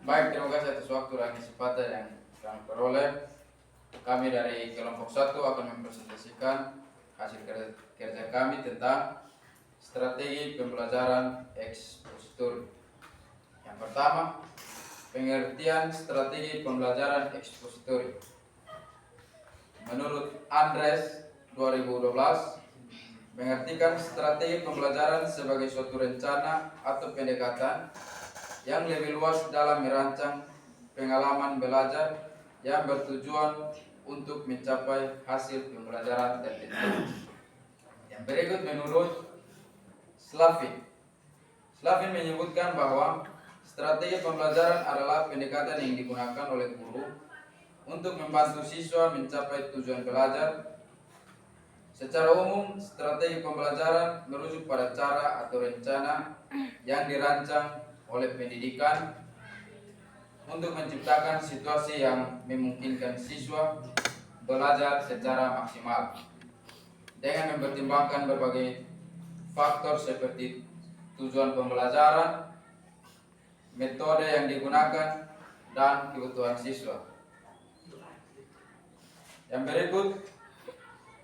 Baik, terima kasih atas waktu dan kesempatan yang kami peroleh. Kami dari kelompok 1 akan mempresentasikan hasil kerja kami tentang strategi pembelajaran ekspositori. Yang pertama, pengertian strategi pembelajaran ekspositori. Menurut Andres 2012, mengartikan strategi pembelajaran sebagai suatu rencana atau pendekatan yang lebih luas dalam merancang pengalaman belajar yang bertujuan untuk mencapai hasil pembelajaran tertentu. Yang berikut menurut Slavin. Slavin menyebutkan bahwa strategi pembelajaran adalah pendekatan yang digunakan oleh guru untuk membantu siswa mencapai tujuan belajar. Secara umum, strategi pembelajaran merujuk pada cara atau rencana yang dirancang oleh pendidikan untuk menciptakan situasi yang memungkinkan siswa belajar secara maksimal dengan mempertimbangkan berbagai faktor seperti tujuan pembelajaran, metode yang digunakan, dan kebutuhan siswa. Yang berikut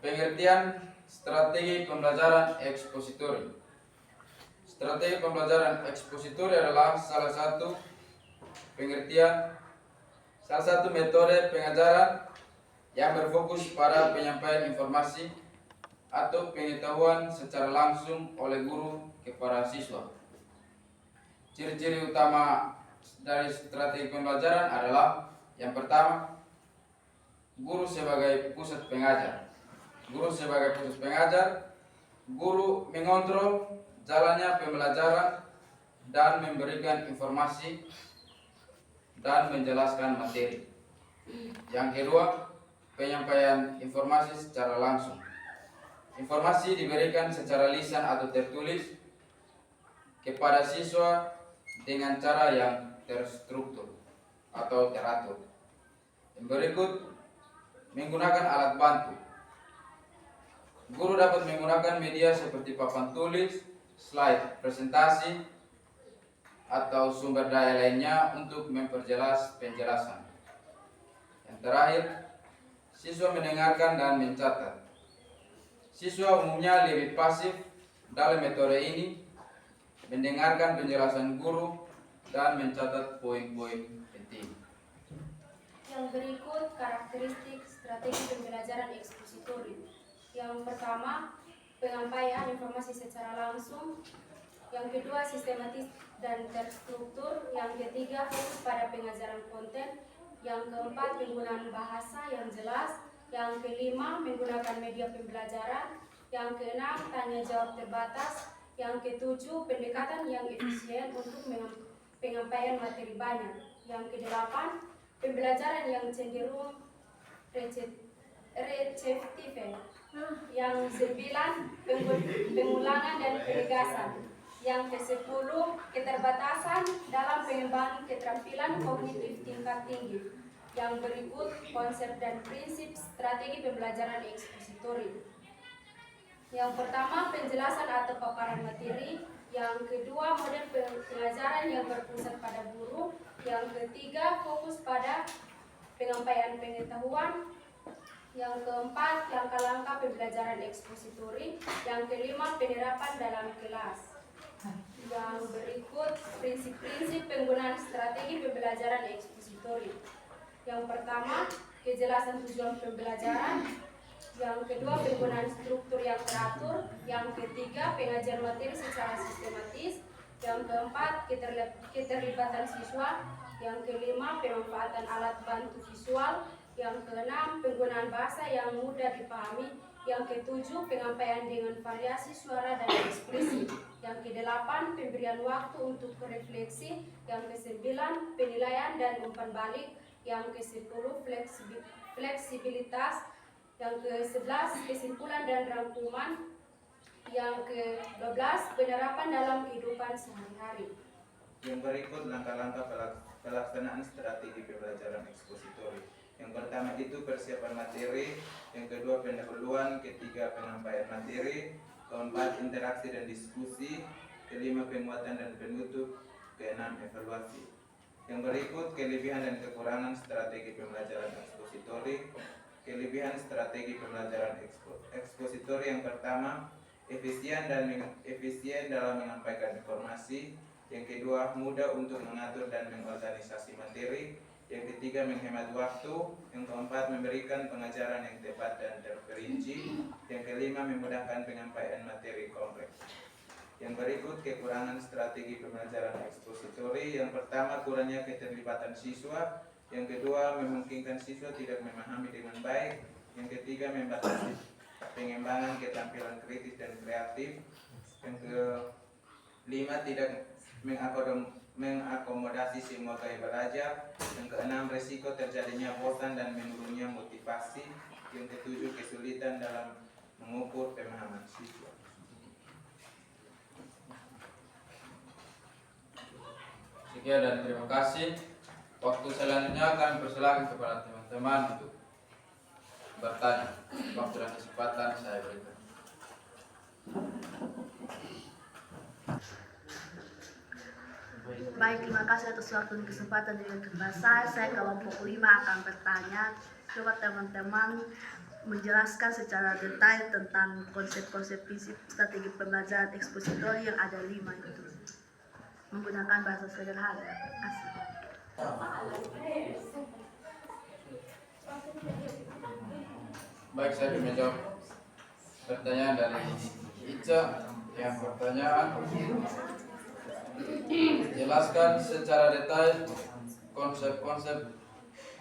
pengertian strategi pembelajaran ekspositori. Strategi pembelajaran ekspositori adalah salah satu metode pengajaran yang berfokus pada penyampaian informasi atau pengetahuan secara langsung oleh guru kepada siswa. Ciri-ciri utama dari strategi pembelajaran adalah yang pertama, guru sebagai pusat pengajar. Guru mengontrol jalannya pembelajaran dan memberikan informasi dan menjelaskan materi. Yang kedua, penyampaian informasi secara langsung. Informasi diberikan secara lisan atau tertulis kepada siswa dengan cara yang terstruktur atau teratur. Yang berikut, menggunakan alat bantu. Guru dapat menggunakan media seperti papan tulis, slide presentasi, atau sumber daya lainnya untuk memperjelas penjelasan. Yang terakhir, siswa mendengarkan dan mencatat. Siswa umumnya lebih pasif dalam metode ini, mendengarkan penjelasan guru dan mencatat poin-poin penting. Yang berikut karakteristik strategi pembelajaran ekspositori. Yang pertama, penyampaian informasi secara langsung. Yang kedua, sistematis dan terstruktur. Yang ketiga, fokus pada pengajaran konten. Yang keempat, penggunaan bahasa yang jelas. Yang kelima, menggunakan media pembelajaran. Yang keenam, tanya jawab terbatas. Yang ketujuh, pendekatan yang efisien untuk penyampaian materi banyak. Yang kedelapan, pembelajaran yang cenderung reseptif. Yang sembilan, pengulangan dan penegasan. Yang ke-10, keterbatasan dalam pengembangan keterampilan kognitif tingkat tinggi. Yang berikut konsep dan prinsip strategi pembelajaran ekspositori. Yang pertama, penjelasan atau paparan materi. Yang kedua, model pengajaran yang berpusat pada guru. Yang ketiga, fokus pada penyampaian pengetahuan. Yang keempat, langkah-langkah pembelajaran ekspositori. Yang kelima, penerapan dalam kelas. Yang berikut prinsip-prinsip penggunaan strategi pembelajaran ekspositori. Yang pertama, kejelasan tujuan pembelajaran. Yang kedua, penggunaan struktur yang teratur. Yang ketiga, pengajian materi secara sistematis. Yang keempat, keterlibatan siswa. Yang kelima, pemanfaatan alat bantu visual. Yang keenam, penggunaan bahasa yang mudah dipahami. Yang ketujuh, penyampaian dengan variasi suara dan ekspresi. Yang kedelapan, pemberian waktu untuk refleksi. Yang kesembilan, penilaian dan umpan balik. Yang kesepuluh, fleksibilitas. Yang ke-11, kesimpulan dan rangkuman. Yang ke-12, penerapan dalam kehidupan sehari-hari. Yang berikut langkah-langkah pelaksanaan strategi pembelajaran ekspositori. Yang pertama itu persiapan materi, yang kedua pendahuluan, ketiga penyampaian materi, keempat interaksi dan diskusi, kelima penguatan dan penutup, keenam, evaluasi. Yang berikut kelebihan dan kekurangan strategi pembelajaran ekspositori. Kelebihan strategi pembelajaran ekspositori yang pertama, efisien dalam menyampaikan informasi. Yang kedua, mudah untuk mengatur dan mengorganisasi materi. Yang ketiga, menghemat waktu. Yang keempat, memberikan pengajaran yang tepat dan terperinci. Yang kelima, memudahkan penyampaian materi kompleks. Yang berikut kekurangan strategi pembelajaran ekspositori. Yang pertama, kurangnya keterlibatan siswa. Yang kedua, memungkinkan siswa tidak memahami dengan baik. Yang ketiga, membatasi pengembangan keterampilan kritis dan kreatif. Yang kelima, tidak mengakomodasi semua gaya belajar. Yang keenam, resiko terjadinya bosan dan menurunnya motivasi. Yang ketujuh, kesulitan dalam mengukur pemahaman siswa. Sekian dan terima kasih. Waktu selanjutnya kami persilakan kepada teman-teman untuk bertanya. Waktu dan kesempatan saya berikan. Baik, terima kasih atas waktu dan kesempatan dengan saya kelompok 5 akan bertanya. Coba teman-teman menjelaskan secara detail tentang konsep-konsep prinsip strategi pembelajaran ekspositori yang ada 5 itu. Menggunakan bahasa sederhana. Asik. Baik, saya akan menjawab pertanyaan dari Ica. Yang pertanyaan, jelaskan secara detail konsep-konsep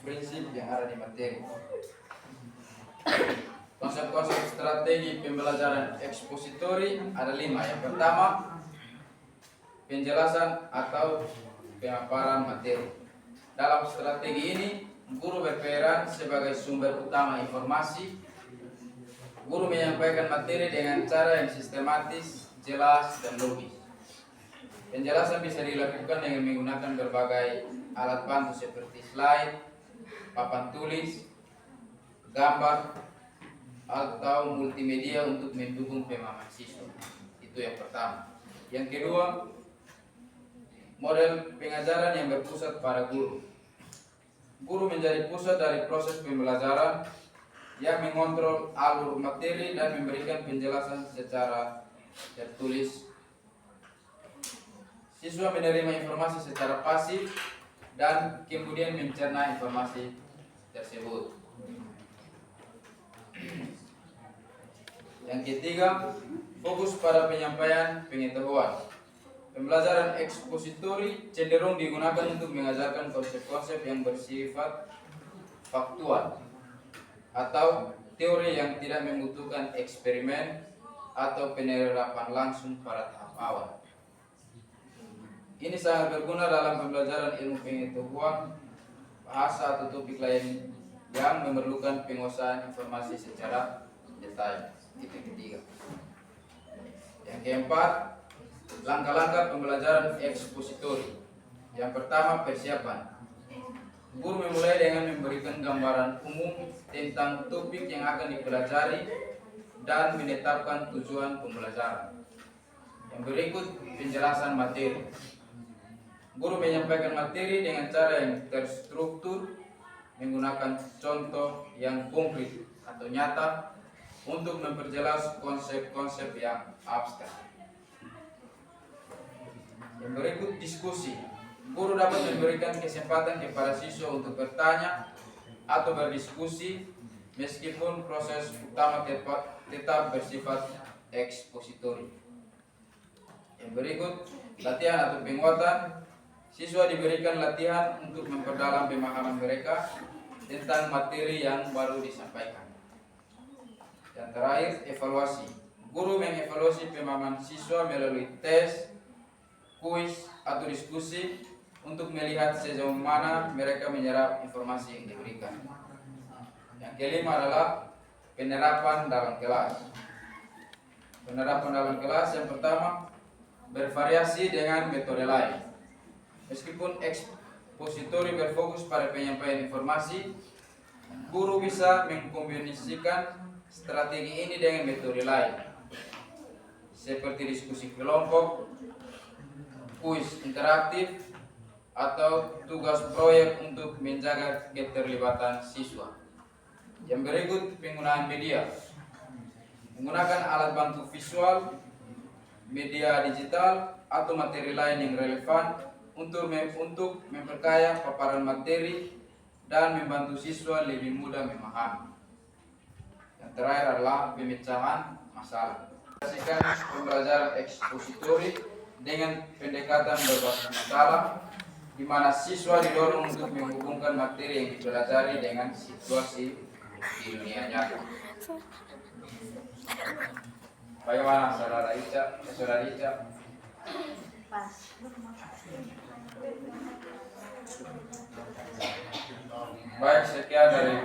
prinsip yang ada di materi. Konsep-konsep strategi pembelajaran ekspositori ada 5. Yang pertama, penjelasan atau pemaparan materi. Dalam strategi ini, guru berperan sebagai sumber utama informasi. Guru menyampaikan materi dengan cara yang sistematis, jelas, dan logis. Penjelasan bisa dilakukan dengan menggunakan berbagai alat bantu seperti slide, papan tulis, gambar, atau multimedia untuk mendukung pemahaman siswa. Itu yang pertama. Yang kedua, model pengajaran yang berpusat pada guru. Guru menjadi pusat dari proses pembelajaran yang mengontrol alur materi dan memberikan penjelasan secara tertulis. Siswa menerima informasi secara pasif dan kemudian mencerna informasi tersebut. Yang ketiga, fokus pada penyampaian pengetahuan. Pembelajaran ekspositori cenderung digunakan untuk mengajarkan konsep-konsep yang bersifat faktual atau teori yang tidak membutuhkan eksperimen atau penerapan langsung pada tahap awal. Ini sangat berguna dalam pembelajaran ilmu pengetahuan, bahasa atau topik lain yang memerlukan penguasaan informasi secara detail. Itu yang ketiga. Yang keempat, langkah-langkah pembelajaran ekspositori. Yang pertama, persiapan. Guru memulai dengan memberikan gambaran umum tentang topik yang akan dipelajari dan menetapkan tujuan pembelajaran. Yang berikut, penjelasan materi. Guru menyampaikan materi dengan cara yang terstruktur, menggunakan contoh yang konkret atau nyata untuk memperjelas konsep-konsep yang abstrak. Yang berikut, diskusi. Guru dapat memberikan kesempatan kepada siswa untuk bertanya atau berdiskusi meskipun proses utama tetap bersifat ekspositori. Yang berikut, latihan atau penguatan. Siswa diberikan latihan untuk memperdalam pemahaman mereka tentang materi yang baru disampaikan. Yang terakhir, evaluasi. Guru mengevaluasi pemahaman siswa melalui tes, kuis, atau diskusi untuk melihat sejauh mana mereka menyerap informasi yang diberikan. Yang kelima adalah penerapan dalam kelas. Penerapan dalam kelas yang pertama, bervariasi dengan metode lain. Meskipun ekspositori berfokus pada penyampaian informasi, guru bisa mengkombinasikan strategi ini dengan metode lain, seperti diskusi kelompok, kuis interaktif, atau tugas proyek untuk menjaga keterlibatan siswa. Yang berikut penggunaan media. Menggunakan alat bantu visual, media digital, atau materi lain yang relevan untuk memperkaya paparan materi dan membantu siswa lebih mudah memahami. Yang terakhir adalah pemecahan masalah. Pembelajaran ekspositori dengan pendekatan berbasis masalah, di mana siswa didorong untuk menghubungkan materi yang dipelajari dengan situasi di dunia nyata. Bagaimana saudara Ica? Pas. Baik, sekian dari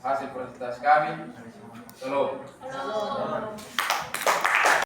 hasil presentasi kami. Shalom.